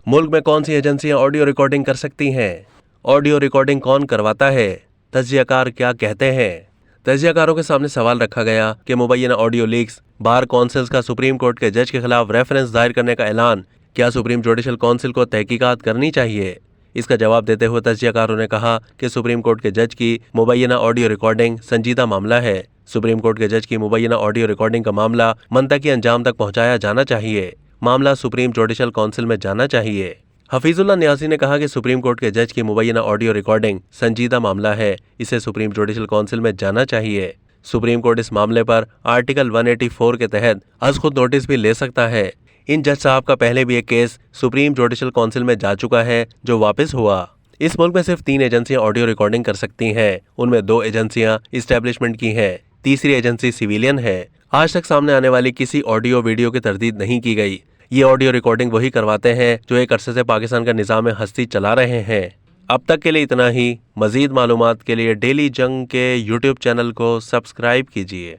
मुल्क में कौन सी एजेंसियां ऑडियो रिकॉर्डिंग कर सकती हैं? ऑडियो रिकॉर्डिंग कौन करवाता है? तज्जियाकार क्या कहते हैं? तज्जियाकारों के सामने सवाल रखा गया कि मुबैना ऑडियो लीक्स, बार काउंसिल्स का सुप्रीम कोर्ट के जज के खिलाफ रेफरेंस दायर करने का ऐलान, क्या सुप्रीम जुडिशल काउंसिल को तहकीकात करनी चाहिए? इसका जवाब देते हुए तज्जियाकारों ने कहा कि सुप्रीम कोर्ट के जज की मुबैना ऑडियो रिकॉर्डिंग संजीदा मामला है। सुप्रीम कोर्ट के जज की मुबैना ऑडियो रिकॉर्डिंग का मामला मंतकी अंजाम तक पहुंचाया जाना चाहिए। मामला सुप्रीम जुडिशल काउंसिल में जाना चाहिए। हफीजुल्लाह न्यासी ने कहा कि सुप्रीम कोर्ट के जज की मुबैना ऑडियो रिकॉर्डिंग संजीदा मामला है, इसे सुप्रीम जुडिशल काउंसिल में जाना चाहिए। सुप्रीम कोर्ट इस मामले पर आर्टिकल 184 के तहत अज खुद नोटिस भी ले सकता है। इन जज साहब का पहले भी एक केस सुप्रीम जुडिशल काउंसिल में जा चुका है जो वापस हुआ। इस मुल्क में सिर्फ 3 एजेंसियां ऑडियो रिकॉर्डिंग कर सकती हैं, उनमें 2 एजेंसियां इस्टेब्लिशमेंट की हैं, तीसरी एजेंसी सिविलियन है। आज तक सामने आने वाली किसी ऑडियो वीडियो की तरदीद नहीं की गई। ये ऑडियो रिकॉर्डिंग वही करवाते हैं जो एक अरसे से पाकिस्तान का निज़ाम हस्ती चला रहे हैं। अब तक के लिए इतना ही। मजीद मालूमात के लिए डेली जंग के यूट्यूब चैनल को सब्सक्राइब कीजिए।